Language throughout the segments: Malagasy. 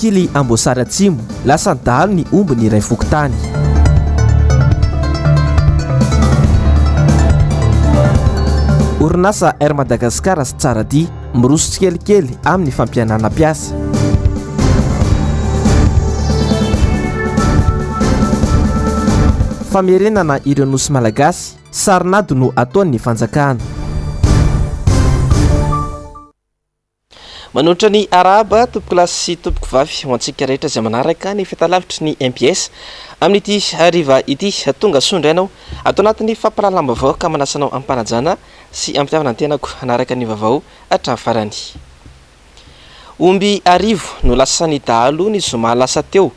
Ankily Amboasary Atsimo lasa nidahalo ny ombiny iray fokontany. Orinasa Air Madagascar sy Tsaradia miroso tsikelikely amin'ny fampianana mpiasa. Famerenana ireo nosy malagasy, sarinady no ataon'ny fanjakana. Manohitra ny araba tompoko lasy sy tompoko vavy ho antsika rehetra izay manaraka ny fahitalavitry ny MPS amin'ity hariva ity. Tonga sondrainao ato anatin'ny fampahalalam-baovao ka manasanao ampanajana sy ampitiavana ny tenako hanaraka ny vaovao hatramin'ny farany. Omby arivo no lasa nidahalo ny zoma lasa teo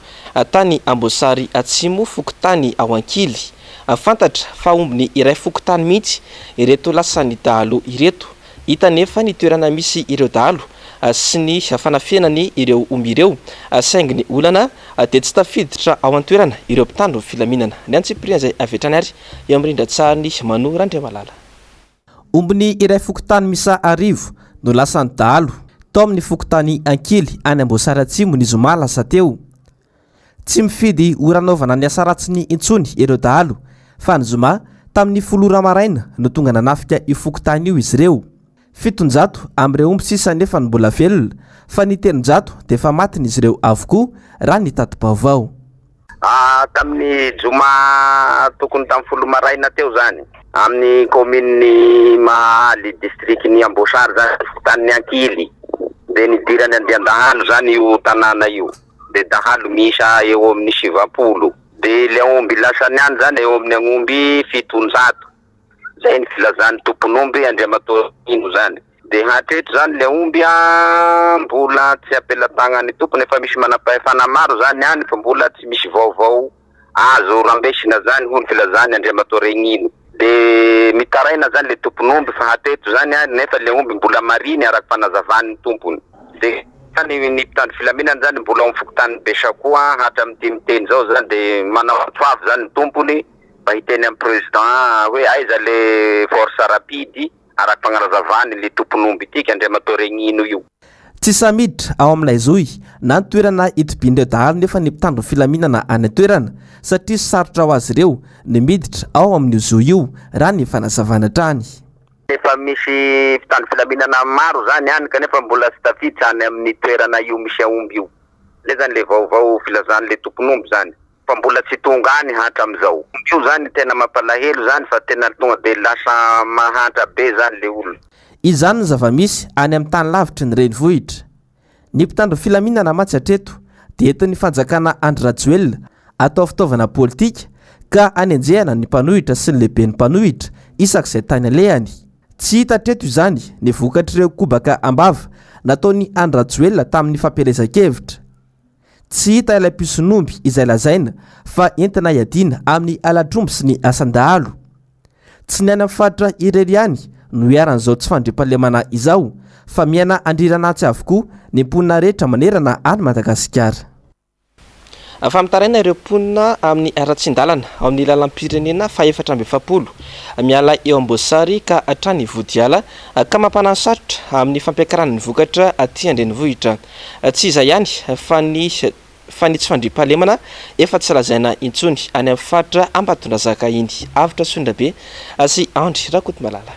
tany Amboasary Atsimo fokontany ao Ankily. Fantatra fa ombiny iray fokontany mihitsy ireto lasa nidahalo ireto. Hita nefa ny toerana misy ireo dahalo sy ny fanafianany ireo omby ireo saingy ny olana dia tsy tafiditra ao an-toerana ireo mpitandro filaminana. Ny antsipriana izay avetrany ary eo amin'irindra tsariny Mano Randriamalala. Ombiny iray fokontany misa arivo no lasa nidahalo tao amin'ny fokontany Ankily any Amboasary Atsimo ny zoma lasa teo. Tsy mifidy oranaovana ny asa ratsy ny intsony ireo dahalo fa ny zoma tamin'ny folora maraina no tonga nanafika io fokontany io izy ireo. 700 amin'ireo omby sisa nefa ny mbola velona fa ny 300 dia efa matiny izy ireo avokoa raha ny tati-baovao. Tamin'ny zoma tokony tamin'ny folo maraina teo zany amin'ny commune Mahaly districtny Amboasary zany fokontany Ankily dia nidirany andehan-dahalo zany io tanàna io. Dia dahalo misa eo amin'ny 70 dia le omby lasany any zany eo amin'ny agn'omby 700. Zay ny filazany tompon'omby Andriamatoa ino zany. Dia hatreto zany le omby mbola tsy apela-tagnany tompony efa misy manam-pahefana maro zany any fa mbola tsy misy vaovao azo rambesina zany hoy ny filazany Andriamatoa Regnino. Dia mitaraina zany le tompon'omby fa hatreto zany nefa le omby mbola mariny araka fanazavany tompony. Dia ny mpitandro filaminana zany mbola mifokotany Besakoa hatramin'ity miteny zao zany dia manao atoavy zany ny tompony mba hiteny amin'ny président hoe aiza le force rapide araka fagnarazavany le tompon'omby ity Andriamatoa Regnino io. Tsy samiditra ao amin'ilay zoy na ny toerana itibindreo dahalo nefa ny mpitandro filaminana any toerana satria sarotra ho azy ireo ny miditra ao amin'io zoy io raha ny fanazavana trany. Efa misy mpitandro filaminana maro zany any kanefa mbola tsy tafiditra any amin'ny toerana io misy aomby io. Le zany le vaovao filazany le tompon'omby zany fa mbola tsy tonga any hatramin'izao. Io zany tena mampalahelo zany fa tena tonga dia lasa mahantra be zany le olona. Izany ny zava-misy any amin'ny tany lavitra ny renivohitra. Ny mpitandro filaminana matsy hatreto dia entin'ny fanjakana Andry Rajoelina atao fitaovana politika ka anenjehana ny mpanohitra sy ny lehibe ny mpanohitra isak'izay tany alehany. Tsy hita hatreto izany ny vokatr'ireo kobaka ambava nataon'ny Andry Rajoelina tamin'ny fampielezan-kevitra. Tsy hita ilay pison'omby izay lazaina fa entina iadiana amin'ny aladromby sy ny asan-dahalo. Tsy ny any amin'ny faritra irery ihany no iaran'izao tsy fandriam-pahalemana izao fa miaina andriranatsy avokoa ny mponina rehetra manerana any Madagasikara. Famitaraina ireo mponina amin'ny ara-tsin-dalana ao amin'ny lalam-pirenena fa 470 miala eo Amboasary ka hatrany Vodiala ka mampanano sarotra amin'ny fampiakarana ny vokatra aty an-drenivohitra. Tsy izay ihany fa ny tsy fandriam-pahalemana efa tsy lazaina intsony any amin'ny faritra Ambatondrazaka iny. Avitra Sondrabe sy Andry Rakotomalala.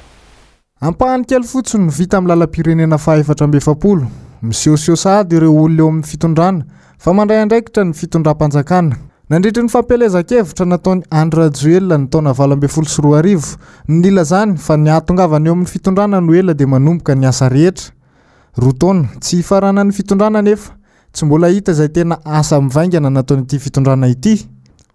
Ampahany kely fotsiny no vita amin'ny lalam-pirenena fa 470 misehoseho sahady ireo olona eo amin'ny fitondrana fa mandray andraikitra ny fitondram-panjakana. Nandritra ny fampielezan-kevitra nataon'ny Andry Rajoelina ny taona 2024 ny nilazany fa ny ahatongavany eo amin'ny fitondrana no ela dia manomboka ny asa rehetra. Roa taona tsy hifarana ny fitondrana nefa tsy mbola hita izay tena asa mivaingana nataon'ity fitondrana ity.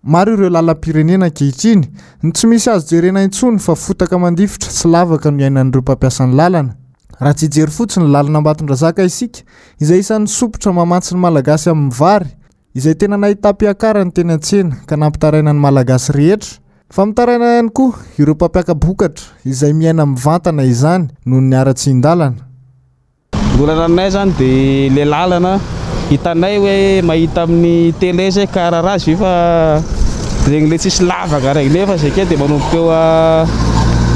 Maro ireo lalam-pirenena ankehitriny ny tsy misy azo jerena intsony fa fotaka mandifitra sy lavaka no iainan'ireo mpampiasan'ny lalana. Raha tsy hijery fotsiny ny lalana Ambatondrazaka isika izay isan'ny sopotra mamatsy ny malagasy amin'ny vary izay tena nahita-piakara ny teny an-tsena ka nampitaraina ny malagasy rehetra. Fa mitaraina ihany koa ireo mpampiaka-bokatra izay miaina mivantana izany noho ny ara-tsin-dalana. Mbola ranonay zany dia le lalana hitanay hoe mahita amin'ny télé zay kararazy fa regny le tsisy lavaka regny nefa zay dia manomboka eo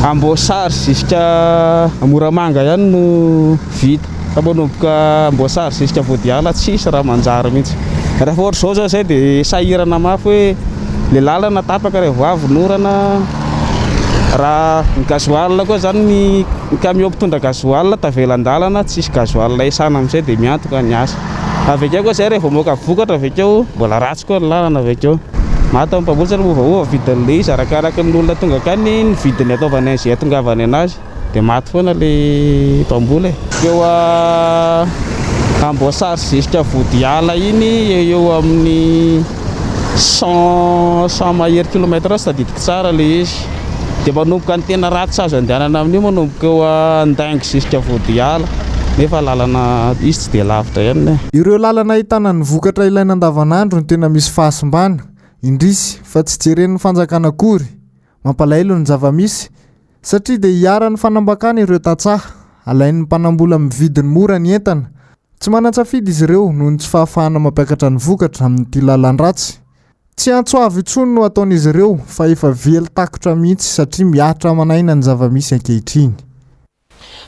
Amboasary jusqu'à Moramanga ihany no vita. ka manomboka Amboasary jusqu'à Vodiala tsisy raha manjary mihitsy. Rehefa ohatra zao zay dia sahirana mafy hoe le lalana tapaka rehefa avy raha ny gasoil koa zany ny camion mpitondra gasoil tavelan-dalana tsisy gasoil isana amin'izay dia miantoka ny asa. Avekeo koa zay rehefa moka vokatra avekeo mbola ratsy koa ny lalana avekeo. Mata amin'ny mpamboly zany movaova vidin'le izy arakaraka ny olona tonga akany ny vidiny ataovany izay atongavany anazy dia maty foana le mpamboly. Eo Amboasary jusqu'à Vodiala iny eo amin'ny 100 mahery kilomètre tadidika tsara le izy. Dia manomboka ny tena ratsy azo andehanana amin'io manomboka eo Andaingy jusqu'à Vodiala nefa lalana izy tsy dia lavitra ihany. Ireo lalana ahitana ny vokatra ilaina andavanandro ny tena misy fahasimbana indrisy fa tsy jeren'ny fanjakana akory mampalahelo ny zava-misy satria dia hiara ny fanambakana ireo tantsaha alain'ny mpanambola mividiny mora ny entana. Tsy manan-tsafidy izy ireo noho ny tsy fahafahana mampiakatra ny vokatra amin'ity lalan-dratsy. Tsy antsoavy intsony no ataon'izy ireo fa efa vely takotra mihitsy satria miatra manaina ny zava-misy ankehitriny.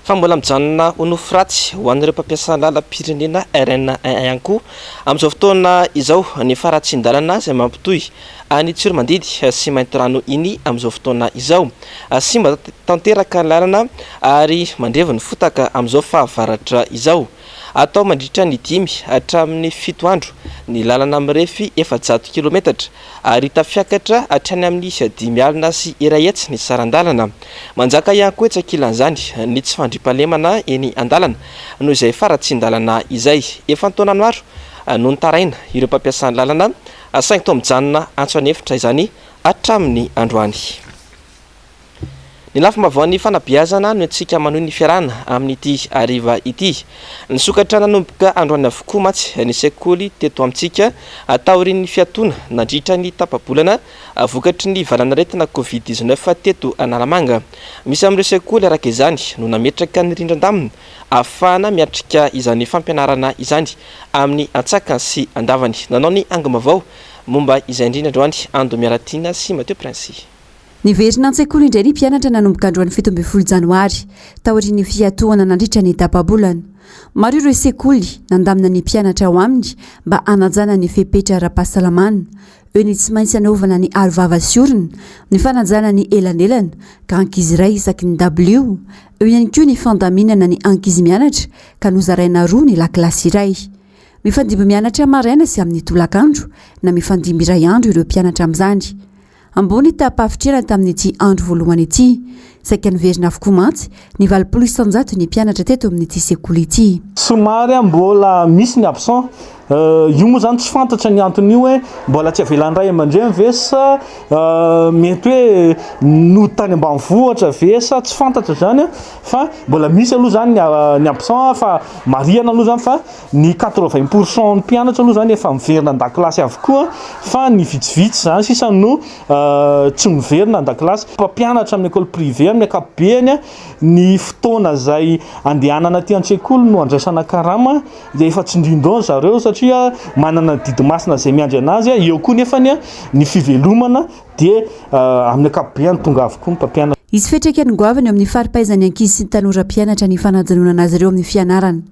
Fa mbola mijanona ho nofo ratsy ho an'ireo mpampiasa lalam-pirenena RN1 ihany koa amin'izao fotoana izao ny faratsin-dalana izay mampitohy any Tsiromandidy sy Maintirano iny amin'izao fotoana izao. Simba tanteraka ny lalana ary mandrevy ny fotaka amin'izao fahavaratra izao. Atao mandritra ny 5 hatramin'ny 7 andro ny lalana mirefy 400 kilometatra ary tafiakatra hatrany amin'ny 5 alina sy irahetsy ny sarandalana. Manjaka ihany koa etsakilan'izany ny tsy fandrimpahalemana eny andalana noho izay faratsin-dalana izay efa ntaona maro no nitaraina ireo mpampiasa ny lalana saingy toa mijanona antso anefitra izany hatramin'ny androany. Ny lafy mavaon'ny fanabeazana no antsika manohy ny fiarahana amin'ity ariva ity. Ny sokatra nanomboka androany avokoa matsy ny sekoly teto amintsika taorian'ny fiatoana nandritra ny tapabolana vokatry ny valanaretina Covid-19 teto Analamanga. Misy amin'ireo sekoly araka izany no nametraka ny rindran-damina ahafahana miatrika izany fampianarana izany amin'ny antsakany sy andavany. Nanao ny angomavao momba izay indrindra androany Ando Miaratina sy Mateo Prince. Niverina an-tsekoly indray ny mpianatra nanomboka androany 17 Janoary taorian'ny fiatoana nandritra ny tapabolana. Maro ireo sekoly nandamina ny mpianatra ao aminy mba hanajana ny fepetra ara-pahasalamana. Eo ny tsy maintsy anaovana ny arovava sy orona, ny fanajana ny elanelana ka ankizy iray isaky ny W. Eo ihany koa ny fandaminana ny ankizy mianatra ka nozaraina roa ny lakilasy iray. Mifandimby mianatra maraina sy amin'ny tolakandro na mifandimby iray andro ireo mpianatra amin'izany. Ambony tapafitrana tamin'ity andro voalohany ity, saika niverina avokoa mantsy ny 900 ny mpianatra teto amin'ity sekoly ity. Somary mbola misy ny absent io moa zany tsy fantatra ny antony io hoe mbola tsy avelan'ny ray aman-dreny ve sa mety hoe no tany ambanivohitra ve sa tsy fantatra zany fa mbola misy aloha zany ny absent fa mariana aloha zany fa ny 80% ny mpianatra aloha zany efa miverina an-dakilasy avokoa fa ny vitsivitsy zany sisa no tsy miverina an-dakilasy. Mpampianatra amin'ny école privée amin'ny ankapobeny ny fotoana zay andehanana aty an-tsekoly no andraisana karama dia efa tsindrindron zareo satria manana didimasina zay miandry anazy eo koa nefa ny fivelomana dia amin'ny ankapobeny tonga avokoa mpampianatra. Izy fetraka ny goavany amin'ny faripaizany ankizy sy ny tanora mpianatra ny fanajanona azy ireo amin'ny fianarana.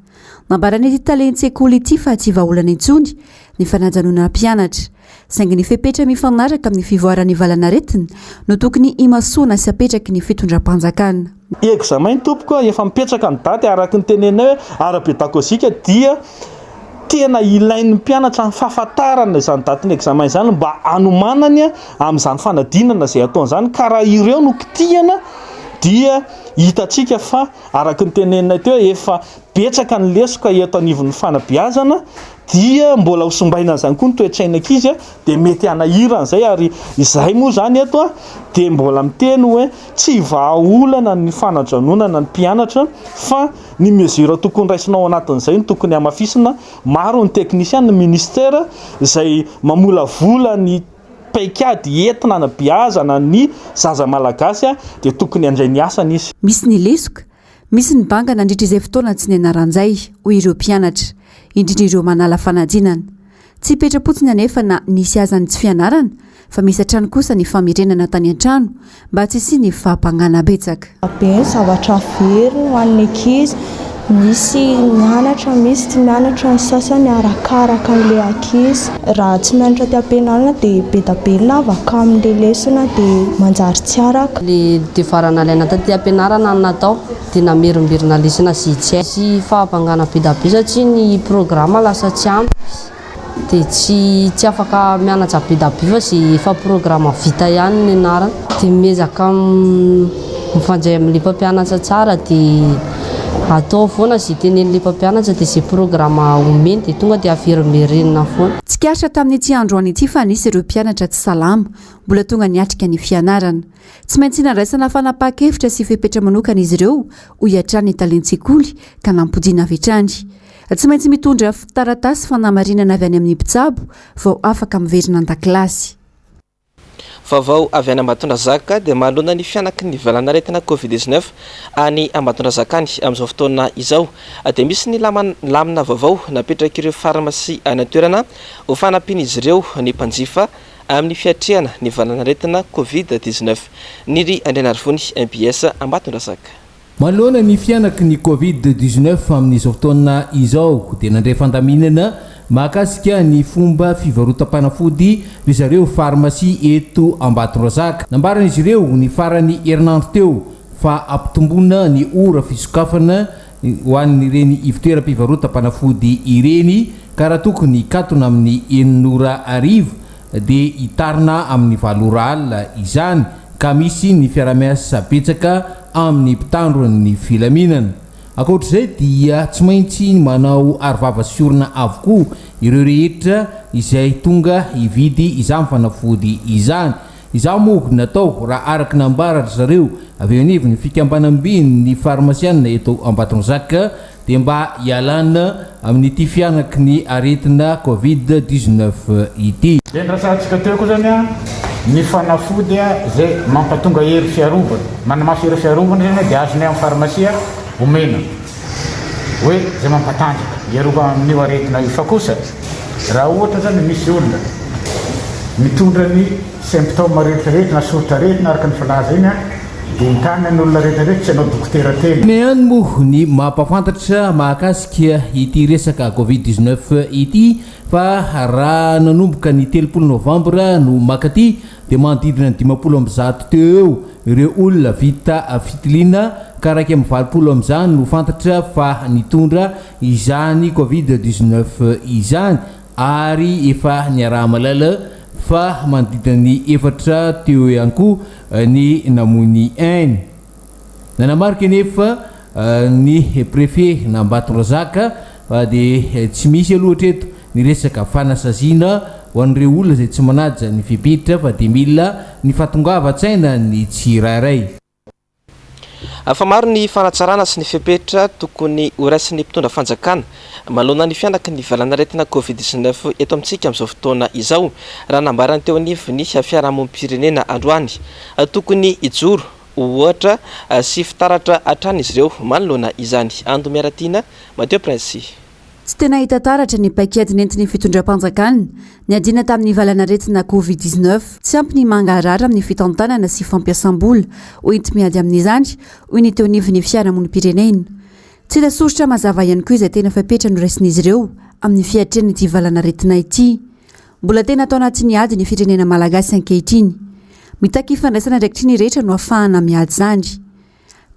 Nambarany ity talentsekoly ity fa tsy vahaolana intsony ny fanajanona mpianatra. Saingy ny fepetra mifanaraka amin'ny fivoaran'ny valanaretina no tokony imasoana sy apetraky ny fitondram-panjakana. Examen tompoko efa mipetraka ny daty araka ny tenenay ara-pedagogika dia tena ilain'ny mpianatra ny fahafantarana izany daty ny examen izany mba hanomanany amin'izany fanadinana izay ataon'izany ka raha ireo no kitihana dia hitatsika fa araka ny tenenay teo efa betsaka ny lesoka eto anivon'ny fanabeazana dia mbola hosombaina an'izany koa ny toetraina ankizy dia mety hanahiran'izay ary izay moa zany eto dia mbola miteny hoe tsy vahaolana ny fanajanonana ny mpianatra fa ny mesura tokony raisinao anatin'izay no tokony hamafisina. Maro ny teknisian ny ministera izay mamolavola ny paikady entina na beazana ny zaza malagasy dia tokony handray ny asany izy. Misy ny lesoka, misy ny banga nandritra izay fotoana tsy nianaran'izay hoy ireo mpianatra, indrindra ireo manala fanadinana. Tsy petrapotsiny anefa na nisy azany tsy fianarana fa misy hatrany kosa ny famerenana tany an-trano mba tsy sy ny fahampangana betsaka. Be zavatra very ho an'ny ankizy misy mianatra misy tsy mianatra ny sasany arakaraka le ankizy raha tsy mianatra ty ampianarana dia be da be lavaka amin'le lesona dia manjary tsy araka le devoirana alaina taty ampianarana ny natao dia namerimberina lesona sy fahampangana be da be satria ny programma lasa tsy ampy dia tsy afaka mianatra be da be fa sy efa programma vita ihany ny anarana dia miezaka mifandray amin'le mpampianatra tsara dia atao foana sy tenen'le mpampianatra dia sy programma omeny dia tonga dia averimberenina foana. Tsikatra tamin'ity androany ity fa nisy ireo mpianatra tsy salama mbola tonga niatrika ny fianarana. Tsy maintsy nandraisana fanapahan-kevitra sy fepetra manokana izy ireo ho hiatrany talentsekoly ka nampodiana avy hatrany. Tsy maintsy mitondra taratasy fanamarinana avy any amin'ny mpitsabo vao afaka miverina an-dakilasy. Vaovao avy any Ambatondrazaka dia mahalona ny fianaky ny valanaretina Covid-19 any Ambatondrazakany amin'izao fotoana izao dia misy ny lamina vaovao napetraka ireo farmasia any an-toerana ho fanampian'izy ireo ny mpanjifa amin'ny fiatrehana ny valanaretina Covid-19. Niry Andrianarivony MPS Ambatondrazaka. Mahalona ny fianaky ny Covid-19 amin'izao fotoana izao dia nandray fandaminana mahakasika ny fomba fivarotam-panafody zareo farmasia eto Ambatondrazaka. Nambaran'izy ireo ny farany herinandro teo fa ampitomboana ny ora fisokafana ho an'ireny ivitoeram-pivarotam-panafody ireny ka raha tokony katona amin'ny 900 arivo dia hitarina amin'ny 700 alina izany ka misy ny fiaramiasa betsaka amin'ny mpitandron'ny filaminana. Ankoatr'izay dia tsy maintsy manao arivava sy orona avokoa ireo rehetra izay tonga hividy izany fanafody izany. Izao moa natao raha araka nambaratra zareo avy eo anivony fikambanam-biny ny farmasiana eto Ambatondrazaka dia mba hialana amin'ity fianaky ny aretina Covid-19 ity. Dia nirasantsika teo koa zany ny fanafody zay mampatonga hery fiarovana, manamafy hery fiarovana zany dia azonay amin'ny farmasia omena hoe zay mampatanjaka hiarova amin'io aretina io. Fa kosa raha ohatra zany misy olona mitondra ny symptôme rehetrarehetra na soritra rehetra araka ny filaza iny dia hitana ny olona rehetrarehetra tsy anao dokotera teny. Ihany moa ny mampafantatra mahakasika ity resaka Covid-19 ity fa raha nanomboka ny 30 Novambra no makaty dia manodidina ny 50 teo eo ireo olona vita fitiliana ka raiky amin'ny 20 amin'izany no fantatra fa nitondra izany Covid-19 izany ary efa niaraha malala fa manodidina ny 4 teo ihany koa ny namony 1. Nanamarika nefa ny préfet na Ambatondrazaka dia tsy misy aloha hatreto ny resaka fanasaziana ho an'ireo olona izay tsy manaja ny fipitra fa dia mila ny fahatongava-tsaina ny tsirairay. Fa maro ny fanatsarana sy ny fepetra tokony ho raisin'ny mpitondra fanjakana mahalona ny fianaky ny valanaretina Covid-19 eto amintsika amin'izao fotoana izao. Raha nambarany teo anivony fiarahamonim-pirenena androany tokony hijoro ohatra sy fitaratra hatrany izy ireo manoloana izany. Ando miaratiana Mateo Prince. Tsy tena hita taratra ny paikety nentin'ny fitondram-panjakana ny adina tamin'ny valanaretina Covid-19 tsy ampy ny mangarara amin'ny fitantanana sy fampiasam-bola ho enti miady amin'izany hoy ny teo anivon'ny fiarahamonim-pirenena. Tsy hita soritra mazava ihany koa izay tena fapetra no raisin'izy ireo amin'ny fiatrehana ity valanaretina ity. Mbola tena atao anaty ny ady ny firenena malagasy ankehitriny. Mitaky ifandraisana andraikitry ny rehetra no ahafahana miady izany.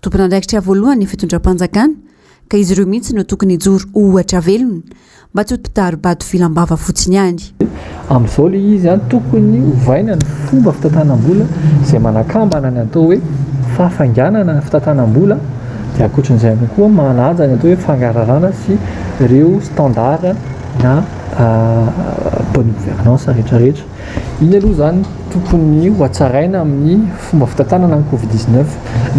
Tompona andraikitra voalohany ny fitondram-panjakana ka izy ireo mihitsy no tokony hijoro ohatra velona mba tsy hototarim-bato filambava fotsiny ihany. Amin'izao ilay izy tokony hovaina ny fomba fitantanam-bola izay manakambana ny atao hoe fahafanganana ny fitantanam-bola dia ankoatran'izay ihany koa manaja ny atao hoe fangararana sy ireo standard na bonne gouvernance rehetrarehetra. Iny aloha zany tokony ho hatsaraina amin'ny fomba fitantanana ny Covid-19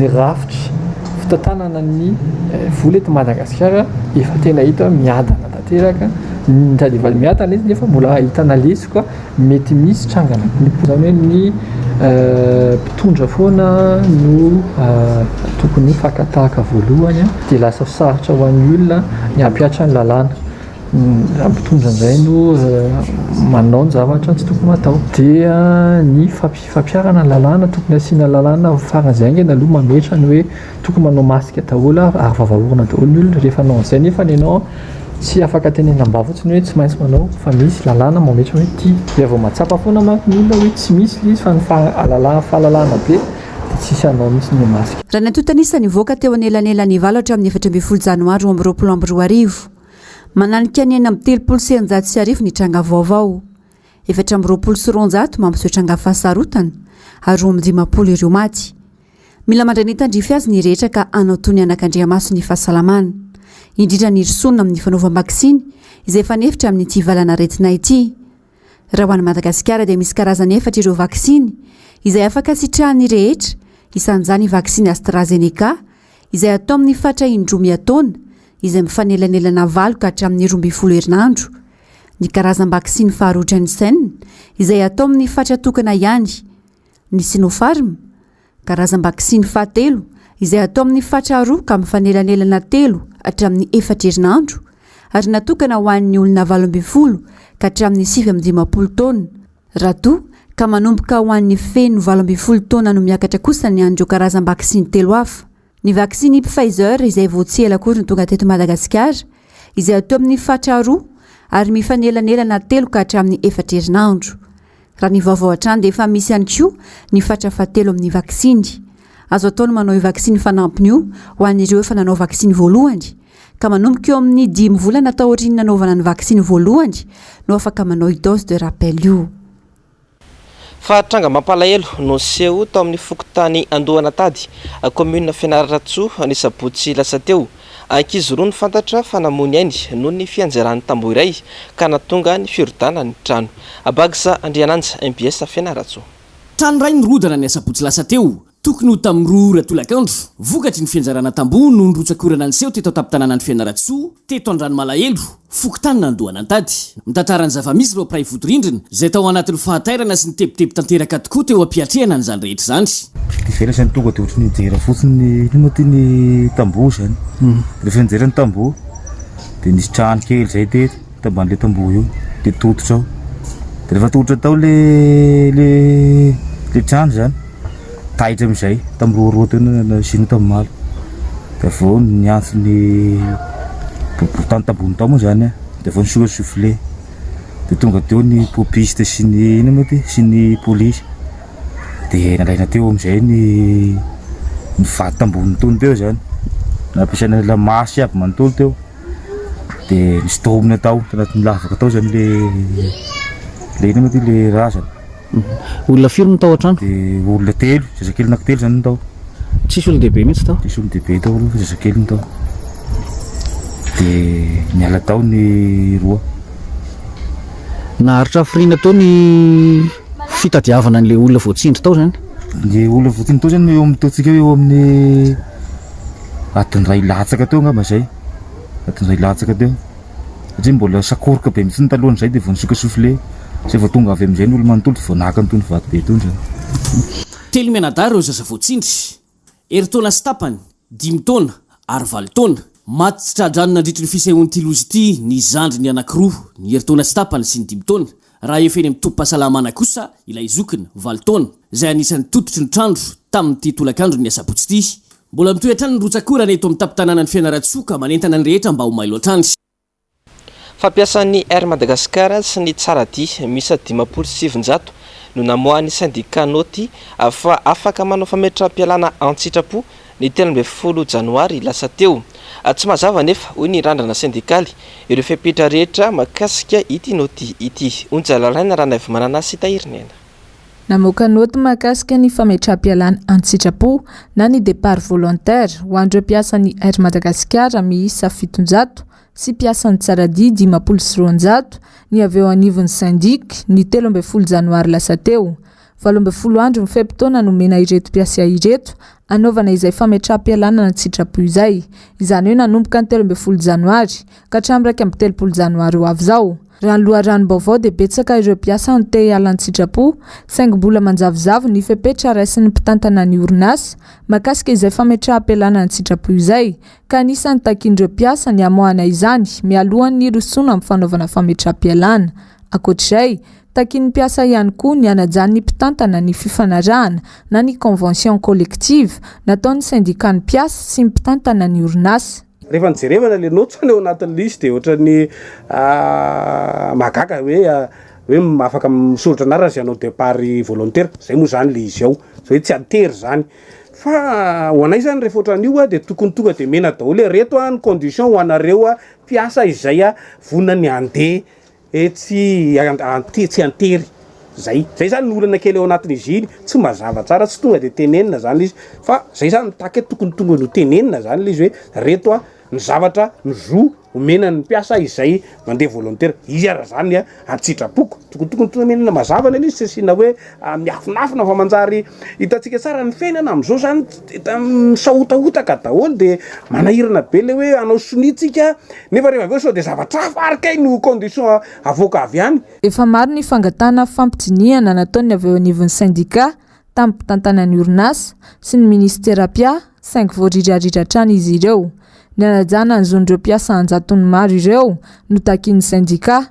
ny rafitra fitantanana ny vola eto Madagasikara efa tena hita miadana tanteraka sady efa miadana izy nefa mbola ahitana lesoka mety misy trangana zany hoe ny mpitondra foana no tokony fakatahaka voalohany dia lasa sarotra ho an'ny olona ny hampiatra ny lalàna ampitondra nizay no manao ny zavatra tsy tokony matao dia ny fampiarana lalàna tokony asiana lalàna faran'izay angena aloha mametra ny hoe tokony manao masika daholo ary vavaorona daholo ny olona rehefa anao an'izay nefa ny ianao tsy afaka tenenam-ba fotsiny hoe tsy maintsy manao fa misy lalàna mametra hoe ty dia vao matsapa foana manko ny olona hoe tsy misy izy fa ny fahalalàna be dia tsisy anao misy ny masika. Raha nantotanisany voaka teo anelanelany valatra amin'ny 17 janoary 2024 mananika ny 9 ny tranga vaovao 7 mampiseho tranga fahasarotana ary 15 ireo maty. Mila mandray tandrify azy ny rehetra ka anao toy ny anak'Andriamaso ny fahasalamana indrindra ny risonina amin'ny fanaovam-baksiny izay fanefitra amin'ny ity valana retina ity. Raha ho an'i Madagasikara dia misy karazany 4 ireo vaksiny izay afaka sitrahan'ny rehetra, isan'izany vaksiny AstraZeneca izay atao amin'ny fatra indroa taona izay mifanelanelana 9 ka hatramin'ny 12 herinandro. Ny karazam-baksiny faharoa Janssen izay atao amin'ny fatra tokana ihany. Ny Sinopharm, karazam-baksiny fahatelo izay atao amin'ny fatra 2 ka mifanelanelana 3 hatramin'ny 4 herinandro ary natokana ho an'ny olona 12 ka hatramin'ny 15 taona. Raha toa ka manomboka ho an'ny feno 12 taona no miakatra kosa ny an'ireo karazam-baksiny 3 hafa. Ny vaksiny Pfizer izay voatsela akory ny tonga teto Madagasikara izay atao amin'ny fatra 2 ary mifanelanelana 3 ka hatramin'ny 4 herinandro. Raha ny vaovao hatrany dia efa misy ihany koa ny fatra fahatelo amin'ny vaksiny. Azo atao ny manao vaksiny fanampiny io ho an'ireo efa nanao vaksiny voalohany ka manomboka eo amin'ny 10 volana tao aoriany nanaovana ny vaksiny voalohany no afaka manao dose de rappel io. Fa tranga mampalahelo no seho tao amin'ny fokotany Andohanatady, commune Fianarantsoa ny sabotsy lasa teo. Ankizy roa ny fantatra fa namony ainy noho ny fianjaran'ny tamboho iray ka natonga ny firodana ny trano. Abagsa Andriananja MBS Fianarantsoa. Trano iray nirodana ny sabotsy lasa teo. Tokony ho tamin'ny roa tolakandro vokatry ny fianjarana tamboho no nirotsakorana ny seho teto tampon-tanàna ny Fianaratsoa teto Andrano Malahelo fokotany Andohanantady. Mitantarany zava-misy ireo pray vodorindrina izay tao anatin'ny fahatairana sy ny tebotebo tanteraka tokoa teo ampiatrehana n'izany rehetra izany. Diferensany tonga dia ohatry ny jera fotsiny ny tamboho zany. Rehefa nijery ny tamboho dia nisy trano kely izay teto tamban'ilay tamboho io dia tototra ao. Dia rehefa tototra tao le trano zany taitra amin'izay tamin'ny roa teo na sino tamin'ny malo. Dia vao niantso ny tany tambony tao moa zany dia vao nisora soufflé dia tonga teo ny popiste sy ny polisy dia nalaina teo amin'izay ny vady tambony tony teo zany nampiasaina lamasy aby manontolo teo dia nisy tomina tao tanatin'ny lavaka tao zany le raha zany. Olona firy no tao an-trano? Dia olona telo, zazakely anankitelo zany no tao. Tsisy olona dehibe mihitsy tao? Tsisy olona dehibe tao, zazakely no tao. Dia niala tao ny roa. Naharitra hafiriana tao ny fitadiavana an'ilay olona voatsindry tao zany? Ny olona voatsindry tao zany eo amin'ny taontsika eo amin'ny atiny ray latsaka teo angamba izay. Atiny ray latsaka teo. Satria mbola sakoroka be mihitsy ny talohan' izay dia vao nisoka soufflé. Zay vao tonga avy amin'izay ny olo manontolo dia vao naka nytony vato be tony zany. Telo menadary ireo zaza voatsindry. Eritaona sy tapany 5 taona ary 9 taona. Maty tsy tradranona nandritry ny fisehoan'ny tilozy ity ny zandry ny anankiroa ny eritaona sy tapany sy ny 5 taona. Raha efa eny amin'ny tompo-pahasalamana kosa ilay zokiny 9 taona izay anisan'ny tototry ny trandro tamin'ity tolakandro ny asabotsy ity. Mbola mitoy hatrany ny rotsakorana eto amin'ny tampon-tanàna ny Fianaratsoa ka manentana ny rehetra mba ho mailo hatrany. Fampiasan'ny Air Madagascar sy ny tsaradia misy 570 no namohan'ny syndicat noty fa afaka manao fametram-pialana an-tsitrapo ny 13 janoary lasa teo. Tsy mazava nefa hoy ny randrana syndikaly ireo fepetra rehetra makasika ity noty ity. Onja lalaina raha navy manana sy tahiriny. Namoaka noty makasika ny fametram-pialana an-tsitrapo na ny départ volontaire ho an'ireo mpiasan'ny Air Madagascar miisa 700 sy mpiasan'ny tsaradia 500 ny avy eo anivon'ny syndic ny 13 janoary lasa teo. 12 andro ny fepitaona no mena ireto mpiasa ireto anaovana izay fametram-pialana an-tsitrapo izay. Izany hoe nanomboka ny 13 janoary ka hatramin'ny 30 janoary ho avy izao. raha ny loharanom-baovao dia betsaka ireo mpiasa ny te hiala ny sitrapo saingy mbola manjavozavo ny fepetra raisin'ny mpitantana ny orinasa mahakasika izay fametraha-ampialana ny sitrapo izay ka anisan'ny takian'ireo mpiasa ny amohana izany mialohan'ny rosoana amin'ny fanaovana fametraha-ampialana. Ankoatr'izay takian'ny mpiasa ihany koa ny anajan'ny mpitantana ny fifanarahana na ny convention collective nataon'ny syndicat ny mpiasa sy mpitantana ny orinasa. Rehefa nijerevana le notsany eo anatin'ny lisy dia ohatran'ny mahagaga hoe afaka misoratra anarana zay anao départ volontaire zay moa zany le izy ao zay hoe tsy atery zany fa ho anay zany rehefa ohatran'io dia tokony tonga dia mena daholo reto ny condition ho anareo mpiasa izay vonina ny andeha tsy antery zay zany ny olana kely eo anatin'izy iny tsy mazava tsara tsy tonga dia tenenina zany izy fa zay zany take tokony tonga no tenenina zany le izy hoe reto ny zavatra ny zo omena ny mpiasa izay mandeha volontaire izy ara zany antsitrapoko tokony menina mazava izy tsy asina hoe miafinafina fa manjary hitantsika tsara ny fiainana am'izao zany misahotaotaka daholo dia manahirana be le hoe anao sonitsika nefa rehefa aveo sao dia zavatra afarika no condition avoaka avy any. Efa maro ny fangatana fampitiniana nataony avy eo anivon'ny syndicat tamin'ny mpitantana ny orinasa sy ny ministera pia saingy voariraridratrany izy ireo. Ny anajana ny zon'ireo mpiasa anjatony maro ireo no takian'ny syndicat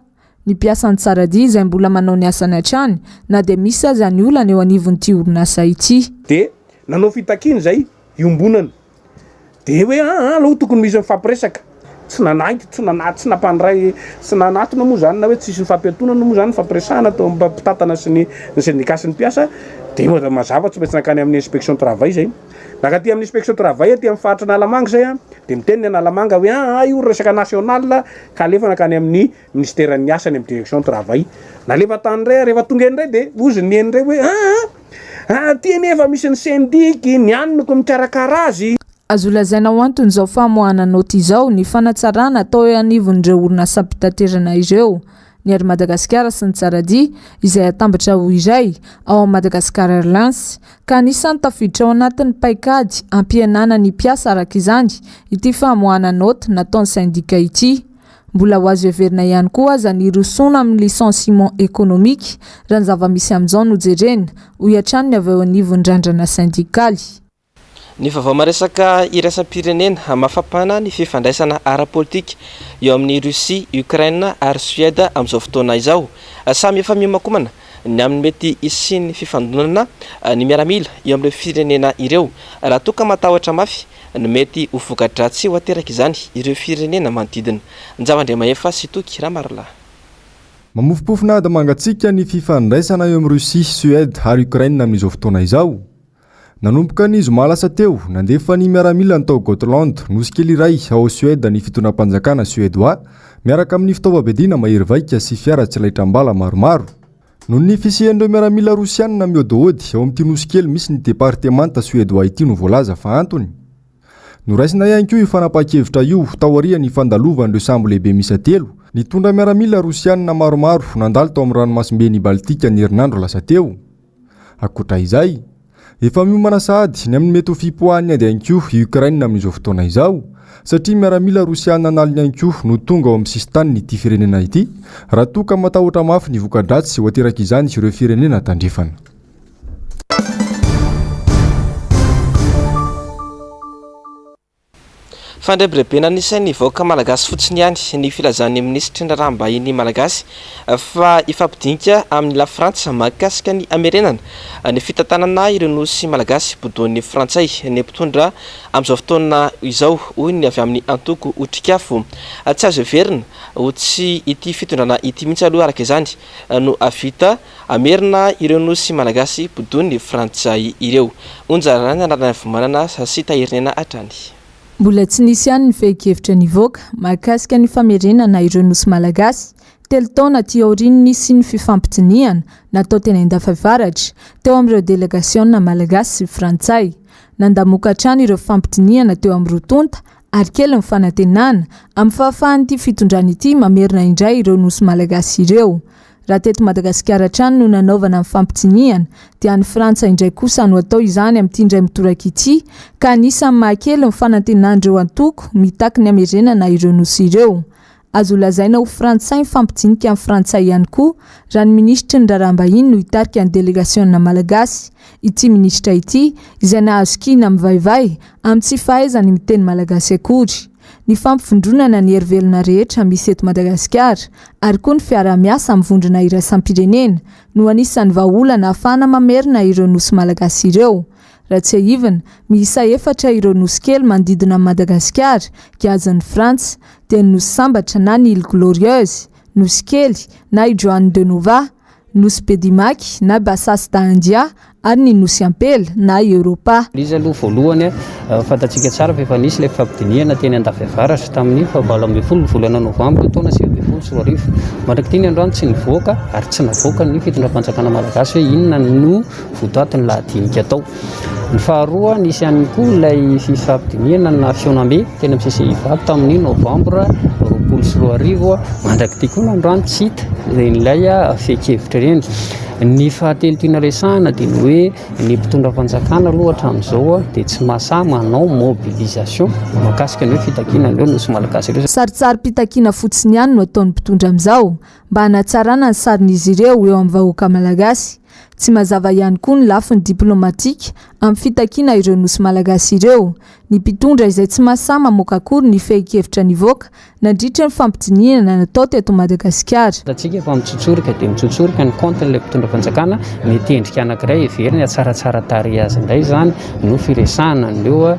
ny mpiasa ny tsarady izay mbola manao ny asany hatrany na dia misy aza ny olana eo anivon'ity orinasa ity. Dia nanao fitakiany zay iombonana dia hoe aloha tokony misy mifampiresaka tsy nanaity tsy nampandray tsy nanatona moa zany na hoe tsisy nifampiantonana moa zany fampiresahana tao mpitantana sy ny syndicat sy ny mpiasa dia mazava tsy maintsy nakany amin'ny inspection travail zay nakaty amin'ny inspection travail aty amin'ny faritra Analamanga zay dia miteny ny Analamanga hoe io resaka national ka alefa nakany amin'ny ministère ny asany amin'ny direction travail nalefa tany ray rehefa tonga eny ray dia ozy ny eny ray hoe ty nefa misy ny syndiky ny aniko mikarakara azy. Azo lazaina ho antony izao famoahana noty izao ny fanatsarana atao eo anivon'ireo orinasa mpitaterana ireo. Ny Air Madagascar sy ny tsarady izay atambatra ho iray ao Madagascar Airlines ka anisany tafiditra ao anatin'ny paikady ampihenana ny mpiasa araka izany ity famoahana noty nataon'ny syndicat ity. Mbola ho azo heverina ihany koa aza ny rosoana amin'ny licenciement économique raha ny zava-misy amin'izao no jerena ho hiatrany avy eo anivon'ny randrana syndikaly. Ny vaovao maresaka iraisam-pirenena mafampana ny fifandraisana ara-politika eo amin'ny Russie, Ukraine ary Suède amin'izao fotoana izao. Samy efa mihomakomana ny amin'ny mety isy ny fifandonana ny miaramila eo amin'ireo firenena ireo raha toa ka matahotra mafy ny mety ho voka-dratsy ho ateraka izany ireo firenena manodidina. Njavandriamaefa sy toky Ramarla. Mamofopofona da mangatsika ny fifandraisana eo amin'ny Russie, Suède ary Ukraine amin'izao fotoana izao. Nanomboka ny zoma lasa teo nandefa ny miaramila ny tao Gotland nosy kely iray ao Suède ny fitonam-panjakana suédois miaraka amin'ny fitaovam-bedina mahery vaika sy fiara tsy laitram-bala maromaro. Noho ny fisian'ireo miaramila rosianina miôdôdy ao amin'ity nosy kely misy ny departemanta suédois ity no voalaza fa antony. Noraisina ihany koa io fanapa-kevitra io tao aorian'ny fandalovan'ireo sambo lehibe misy telo. Nitondra miaramila rosianina maromaro nandalo tao amin'ny ranomasimben'ny Baltika ny herinandro lasa teo. Ankoatra izay, efa miomana sahady ny amin'ny mety ho fipoahany ady ihany koa i Ukraine amin'izao fotoana izao satria miaramila rosianina nalina ihany koa no tonga ao amin'ny sistany ity firenena ity raha toa ka matahotra mafy ny voka-dratsy ho ateraka izany ireo firenena tandrefana. Fandrebirebe anisan'ny vahoaka malagasy fotsiny ihany ny filazan'ny ministra ny raham-bahiny malagasy fa ifampidinika amin'ny la Frantsa mahakasika ny amerenana ny fitantanana ireo nosy malagasy bodon'ny frantsay ny mpitondra amin'izao fotoana izao hoy ny avy amin'ny antoko otrikafo tsy azo heverina ho tsy ity fitondrana ity mihitsy aloha araka izany no avita amerina ireo nosy malagasy bodon'ny frantsay ireo onjara ny anarana vomanana sy tahirinena hatrany. Mbola tsy nisy ihany ny fehi-kevitra nivoaka mahakasika ny famerenana ireo nosy malagasy telo taona ty aoriany sy ny fifampitiniana natao tena indafavaratra teo amin'ireo delegasiona malagasy sy frantsay. Nandamoka hatrany ireo fifampitiniana teo amin'ny rotonta ary kely ny fanantenana amin'ny fahafahan'ity fitondrana ity mamerina indray ireo nosy malagasy ireo. Raha teto Madagasikara hatrany no nanaovana amin'ny fampitiniana dia any Frantsa indray kosa no atao izany amin'ity indray mitoraka ity ka anisany mahakely ny fanantenan'ireo antoko mitaky ny amerenana ireo nosy ireo. azo lazaina ho frantsay fampijinika amin'ny frantsay ihany koa raha ny ministra ny raharaham-bahiny no hitarika ny delegasiona malagasy. Ity ministra ity izay nahazo kina mivaivay amin'ny tsy fahaizany miteny malagasy akory. Ny fampivondronana ny hery-velona rehetra misy eto Madagasikara ary koa ny fiara-miasa amin'ny vondrona iraisam-pirenena no anisan'ny vahaolana ahafahana mamerina ireo nosy malagasy ireo. Raha tsy ahivana, miisa 4 ireo nosy kely manodidina Madagasikara kiazan'ny Frantsa dia ny nosy sambatra na ny Île Glorieuse, nosy kely na i Joan de Nova, nosy Bedimaky na Bassas d'India ary ny nosy ampela na Europa. Izy aloha voalohany fantatsika tsara fa efa nisy ilay fampidiniana teny Andafiavaratra tamin'ny 17 volana Novambra taona 2024. Mandrakitiny androany tsy nivoaka ary tsy navoaka ny fitondram-panjakana malagasy hoe inona no votoatiny lahadinika tao. Ny faharoa nisy ihany koa ilay fampidiniana na fionambe teny amin'ny CCIV tamin'ny Novambra 2024. Mandrakity koa androany tsy hita ilay fehikevitra ireny. Ny fahatelotiana resahana dia ny hoe ny mpitondra fanjakana aloha hatramin'izao dia tsy mahasahy manao mobilisation mahakasika ny hoe fitakiana ireo nosy malagasy ireo. Sarisary-pitakiana fotsiny ihany no ataon'ny mpitondra amin'izao mba hanatsarana ny sarin'izy ireo eo amin'ny vahoaka malagasy. Tsy mazava ihany koa ny lafiny diplomatika amin'ny fitakiana ireo nosy malagasy ireo. Ny mpitondra izay tsy mahasahy mamoaka akory ny fehikevitra nivoaka nandritra ny fampidiniana natao teto Madagasikara. Atsika efa mitsotsorika dia mitsotsorika ny kontin'ilay mpitondra fanjakana mety endrika anankiray heveriny hatsaratsara tarehy azy indray zany no firesahana ireo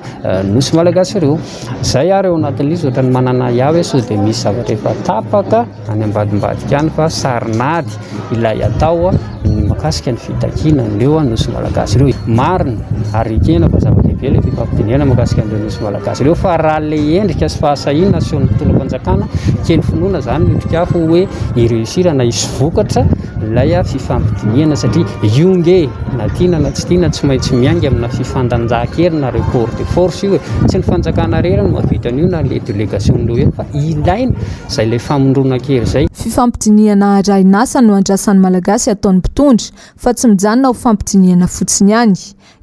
nosy malagasy ireo. Izay ary eo anatin'izy ohatrany manana yahy sao dia misy zavatra efa tapaka any ambadimbadika any fa sarinady ilay atao ny makasika ny fitakiana ireo nosy malagasy ireo. Marina ary kena fa zava-dehibe ilay fifampidiniana makasika ireo nosy malagasy ireo fa raha ilay endrika sy fahasahiana aseho ny mpitondra fanjakana kely finoana zany mitrika fo hoe ireusira na isy vokatra ilay fifampidiniana satria ionge na tiana na tsy tiana tsy maintsy miainga amina fifandanjahan-kery na report de force io tsy ny fanjakana rera no mahavita an'io na le délégation-ndreo hoe fa ilaina izay ilay famondrona-kery izay. Fifampidiniana arahinasa no andrasan'ny malagasy ataon'ny mpitondra fa tsy mijanona ho fampidiniana fotsiny ihany.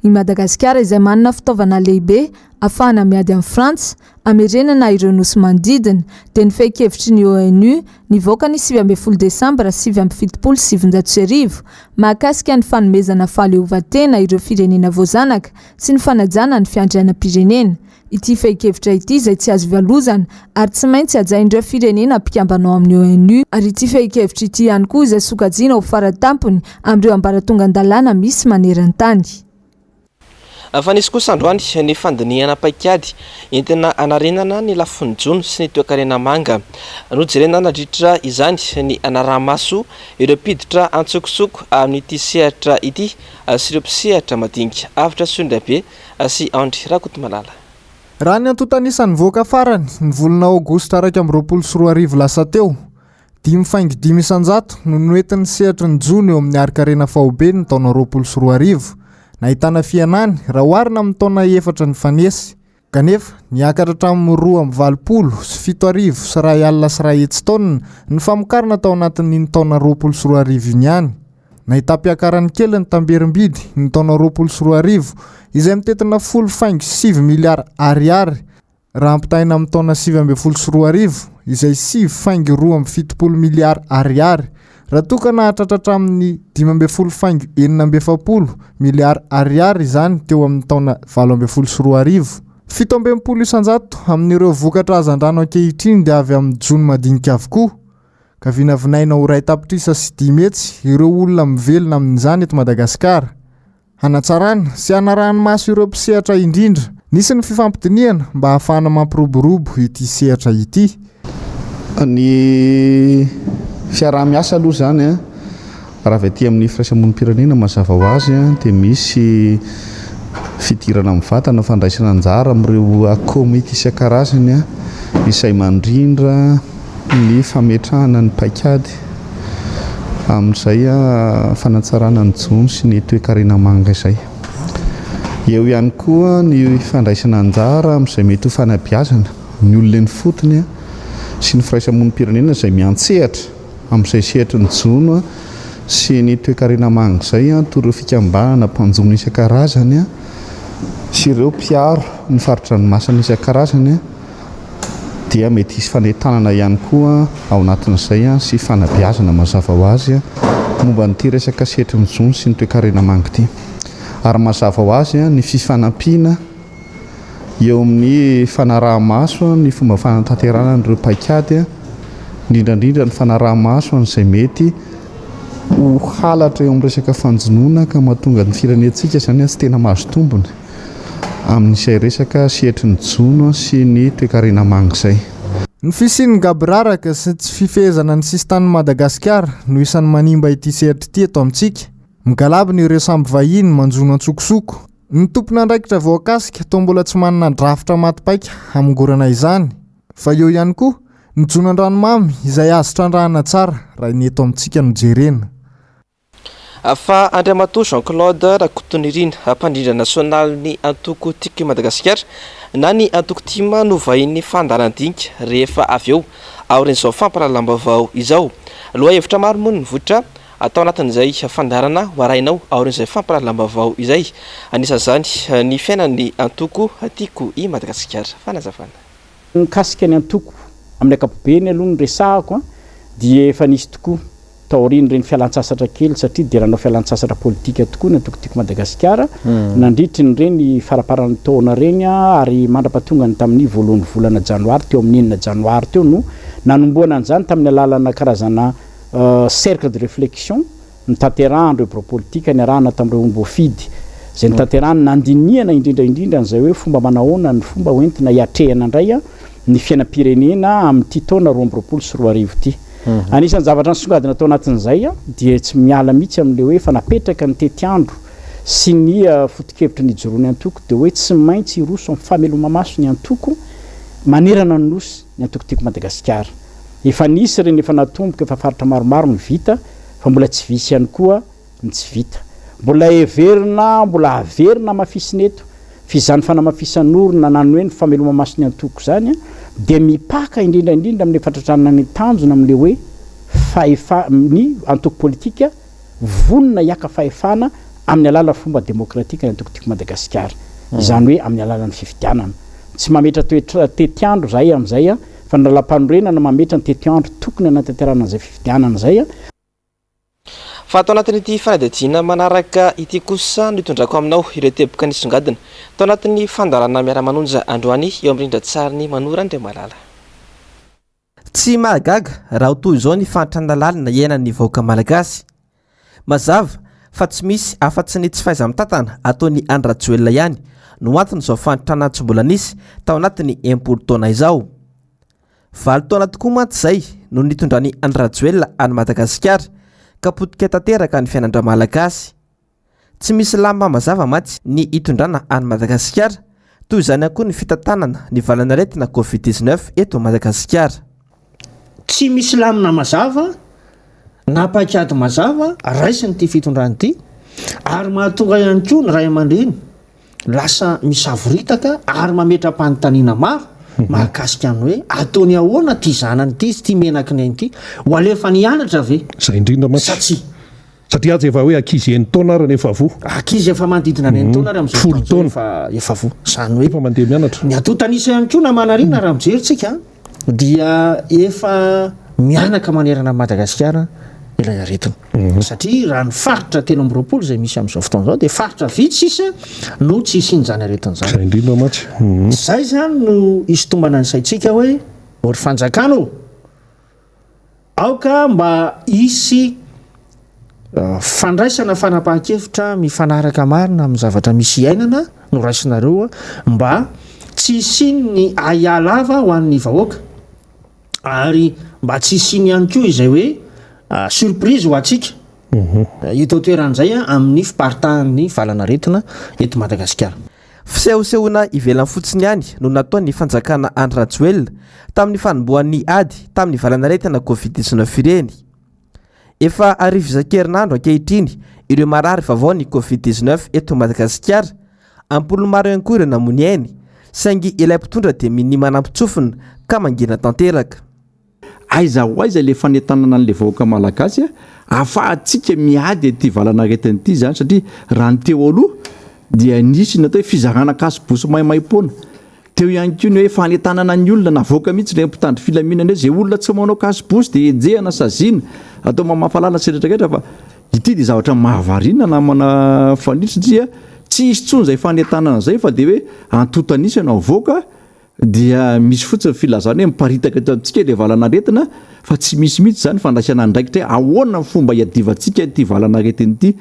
I Madagasikara izay manana fitaovana lehibe afahana miady amin'ny Frantsa amerenana ireo nosy manodidina dia ny fehikevitry ny ONU nivoaka ny 17 Desambra 2017 mahakasika ny fanomezana fahaleovantena ireo firenena voazanaka sy ny fanajana ny fiandrianam-pirenena. Ity fehikevitra ity izay tsy azo ivalozana ary tsy maintsy hajain'ireo firenena ampikambanao amin'ny ONU. Ary ity fehikevitra ity ihany koa izay sokajiana ho faratampony amin'ireo ambaratonga an-dalàna misy maneran-tany. Fa nisy kosa androany ny fandiniana paikady entina anarenana ny lafiny jona sy ny toekarena manga. Nojerena nadritra izany ny anaramaso ireo mpiditra antsokosoko amin'ity sehatra ity sy ireo mpisehatra madinika avitra Sondrabe sy Andry Rakotomalala. Raha ny antotanisany voaka farany ny volana Aogositra 2024 lasa teo 5,500 no noentin'ny sehatry ny jona eo amin'ny arikarena fahobe ny taona 2024. Nahitana fianany raha oharina amin'ny taona 4 ny fanesy. Kanefa niakatra hatramin'ny 2,20 sy 7,000 sy 1,000 sy 1,000 taona ny famokarana tao anatin'ny taona 2024 ihany. Nahita-piakarany kely ny tamberim-bidy ny taona 2024 izay mitetina 10,7 miliara ariary raha ampitaina amin'ny taona 2024 izay 7,270 miliara ariary. Raha tokana hatratra amin'ny 12,470 miliara ariary izany teo amin'ny taona 2024. 17 isanjato amin'ireo vokatra hazan-drano ankehitriny dia avy amin'ny jona madinika avokoa. Ka vinavinaina ho ray tapitrisa sy 10 metsy ireo olona mivelona amin'izany eto Madagasikara. Hanatsarana sy hanarahany maso ireo mpisehatra indrindra. Nisy ny fifampidiniana mba hahafahana mampiroborobo ity sehatra ity. Ny fiaraha-miasa aloha zany raha avy aty amin'ny firaisamonim-pirenena mazava ho azy dia misy fidirana amin'ny vatana fandraisana anjara amin'ireo komity isan-karazany izay mandrindra ny fametrahana ny paikady amin'izay fanatsarana ny jona sy ny toe-karena manga izay. Eo ihany koa ny fandraisana anjara amin'izay mety ho fanabeazana ny olona ny fotony sy ny firaisamonim-pirenena izay miantsehatra amin'izay sehatry ny jona sy ny toe-karena manga izay toreo fikambanana mpanjona isan-karazany sy ireo mpiaro ny faritra ny masana isan-karazany dia mety hisy fanetanana ihany koa ao anatin'izay sy fanabeazana mazava ho azy momba nyity resaka setry mijony sy ny toe-karena mangy ity ary mazava ho azy ny fifanampiana eo amin'ny fanaraha-maso ny fomba fanatanterana n'ireo paikady indrindrandrindra ny fanaraha-maso an'izay mety ho halatra eo amin'ny resaka fanjonoana ka mahatonga ny firenentsika zany tsy tena mahazo tombony amin'izay resaka setry ny jono sy ny toe-karena mangy izay. Ny fisiany gabiraraka sy tsy fifehezana ny sistan'ny Madagasikara no isan'ny manimba ity sehatra ity eto amintsika. Migalabina ireo samby vahiny manjono antsokosoko. Ny tompona andraikitra voakasika toa mbola tsy manana drafitra matipaika hamongorana izany. Fa eo ihany koa ny jonan-dranomamy izay azo trandrahana tsara raha ny eto amintsika no jerena. Fa Andriamatoa Jean-Claude Rakotonirina mpandrindra nasionaly antoko tiky Madagasikara na ny antoko tima no vahiny fandaran-dinika rehefa avy eo aorin'izao famparalam-baovao izao. Loha hevitra maro moa ny votra atao anatin'izay fandarana hoarainao aorin'izay famparalam-baovao izay. Anisan'izany ny fiainan'ny antoko tiako i Madagasikara. Fanazavana. Mikasika ny antoko amin'ny ankapobeny aloha ny resahako dia efa nisy tokoa taoriny reny fialan-tsasatra kely satria dia ranao fialan-tsasatra politika tokoa ny antoko Madagasikara nandritry ny reny faraparan'ny taona reny ary mandrapahatongany tamin'ny voalohan'ny volana janoary teo amin'ny 9 janoary teo no nanomboana an'izany tamin'ny alalana karazana cercle de réflexion nitanterahana ireo politika ny arahana tamin'ireo ombofidy zay nitanterahana nandinihana indrindra an'izay hoe fomba manahoana ny fomba hoentina hiatrehana indray ny fiainam-pirenena amin'ity taona 2024 ity. Anisan'ny zavatra nisongadina tao anatin'izay dia tsy miala mihitsy amin'ilay hoe fa napetraka ny tetiandro sy ny foto-kevitra ny joroany antoko dia hoe tsy maintsy hiroso amin'ny fameloma-maso ny antoko manerana ny nosy ny antoko tiako Madagasikara. Efa nisy reny efa natomboka efa faritra maromaro ny vita fa mbola tsy visy ihany koa ny tsy vita. Mbola averina mafisiny eto fizany fanamafisan'orona nany hoe ny fameloma-maso ny antoko zany dia mipaka indrindra amin'ny fatratranana ny tanjona amin'ilay hoe ny antoko politika vonona hiaka fahefana amin'ny alala fomba demokratika ny antoko tiako Madagasikara. Izany hoe amin'ny alalan'ny fifidianana. Tsy mametra tetiandro zay amin'izay fa ny lalam-panorenana mametra ny tetiandro tokony anatanterahana an'izay fifidianana zay. Fa atao anatin'ity fanadihadiana manaraka ity kosa no hitondrako aminao ireo teboka nisongadina tao anatin'ny fandarana miara-manonja androany eo amin'rindra-tsariny Manora Andriamalala. Tsy mahagaga raha toy izao ny fantrana lalina iainan'ny vahoaka malagasy. Mazava fa tsy misy afa-tsy ny tsy fahaiza-mitantana ataon'ny Andry Rajoelina ihany no anton'izao fantrana tsy mbola nisy tao anatin'ny 10 taona izao. 20 taona tokoa mantsy izay no nitondrany Andry Rajoelina any Madagasikara ka potika tanteraka ny fiainandra malagasy. Tsy misy lamba mazava matsy ny hitondrana any Madagasikara toy izany ihany koa ny fitantanana ny valanaretina Covid-19 eto Madagasikara. Tsy misy lamina mazava na paikady mazava raisiny ity fitondrana ity ary mahatonga ihany koa ny ray aman-dreny lasa misavoritaka ary mametra-panontaniana maro mahakasika ny hoe ataony ahoana ty zanany ity sy ty menaky ny ity ho alefa nianatra ve zay indrindra matsy satria azy efa hoe ankizy eny taona ary efa vo ankizy efa manodidina ny taona ary amin'izao taona efa vo zany hoe efa mandeha mianatra ny atotanisa ihany koa na manarina raha mijerytsika dia efa mianaka manerana Madagasikara ilay aretina satria raha ny faritra 3 zay misy amin'izao fotoana izao dia faritra vitsy sisa no tsy isinyzany aretina zany zay indrindra matsy zay zany no istombana ny saitsika hoe ory fanjakana aoka mba isy fandraisana fanapahan-kevitra mifanaraka marina amin'ny zavatra misy iainana no raisinareo mba tsy isiny ny aialava ho an'ny vahoaka ary mba tsy isiny ihany koa izay hoe surprise ho atsika ito toeran'izay amin'ny fiparitahan'ny valanaretina eto Madagasikara. Fisehosehoana ivelany fotsiny ihany no nataon'ny fanjakana Andry Rajoelina tamin'ny fanombohan'ny ady tamin'ny valanaretina Covid-19 ireny. Efa arivo isan-kerinandro ankehitriny ireo marary vaovao ny Covid-19 eto Madagasikara ampolo maro ihany koa ireo namony ainy saingy ilay mpitondra dia miny manampitsofina ka mangina tanteraka. Aiza ho aiza le fanentanana an'le vahoaka malagasy afahantsika miady ety valanaretina ity zany satria raha ny teo aloha dia nisy natao hoe fizarana kasy bosy maimaimpona teo ihany ko ny hoe fanetanana ny olona navoaka mihitsy le mpitandry filaminana zay olona tsy manao kasibosy de ejehana sazina atao mamafalala setratraketra fa ity de zavatra mahavarina namana fanitry dia tsy isy tsony zay fanetanana zay fa de hoe antoto anisy anao voaka dia misy fotsiny filazana hoe miparitaka eto amintsika le valanaretina fa tsy misy mihitsy zany fandraisana ndraikitra hoe ahoana ny fomba hiadivantsika ty valanaretiny ity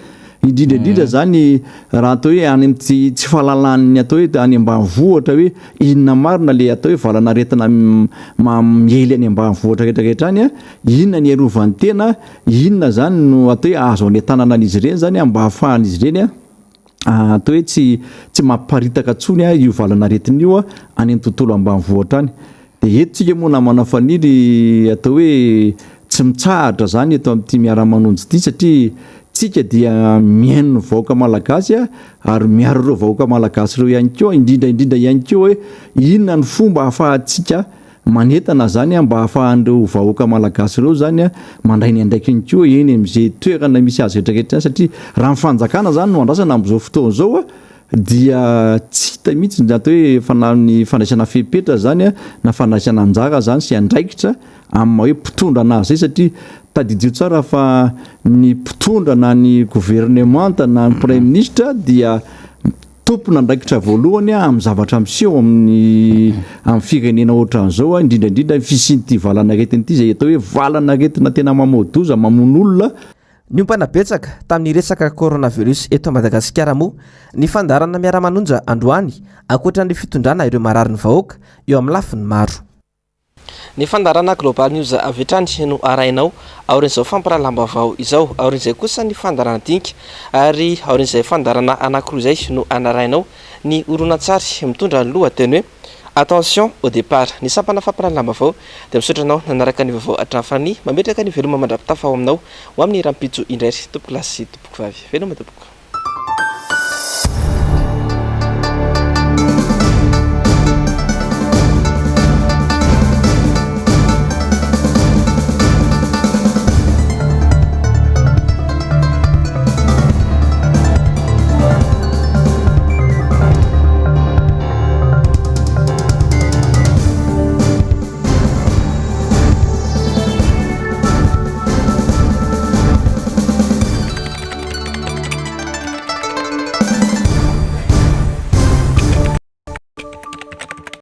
indrindraindrindra zany raha atao hoe any amty tsy fahalalany atao hoe any ambanivohatra hoe inona marina le atao hoe valanaretina miely any ambanivohatra rehetrarehetra any a inona ny arovan'ny tena inona zany no atao hoe azo any tanana an'izy ireny zany mba hahafahan'izy ireny atao hoe tsy mamparitaka tsony io valanaretiny io any amin'ny tontolo ambanivohatra any de eto tsika moa namana faniry atao hoe tsy mitsahatra zany eto amin'ity miara-manonjy ity satria tsika dia miaino vahoaka malagasy ary miaro ireo vahoaka malagasy reo ihany keo indrindraindrindra ihany keo hoe inona ny fomba hahafahantsika manetana zany mba hahafahan'ireo vahoaka malagasy reo zany mandray ny andraikiny keo eny am'izay toerana misy azy rehetrarehetra satria raha mifanjakana zany no andrasana am'izao fotoana zao dia tsy hita mihitsy atao hoe ny fandraisana fepetra zany na fandraisana anjara zany sy andraikitra amin'ny hoe mpitondra anazy zay satria tadidio tsara fa ny mpitondra na ny gouvernemanta na ny premier ministre dia tompona andraikitra voalohany amin'ny zavatra miseho amin'ny firenena ohatran'izao indrindraindrindra fisinyity valanaretiny ity zay atao hoe valanaretina tena mamodoza mamono olona ny ompana betsaka tamin'ny resaka coronavirus eto Madagasikara moa ny fandarana miara-manonja androany ankoatra ny fitondrana ireo marary ny vahoaka eo amin'ny lafiny maro. Ny fandarana Global News avetrany no arainao aorin'izao fampiralamba vao izao aorin'izay kosa ny fandarana dinka ary aorin'izay fandarana anankiroa izay no anarainao ny oronan-tsary mitondra ny lohateny hoe attention au départ ny sampana fampiralamba vao dia misotranao nanaraka ny vaovao hatramin'ny mametraka ny veloma mandrapitafa ao aminao ho amin'ny rampitso indray tompoko lasy tompoko vavy veloma tompoko.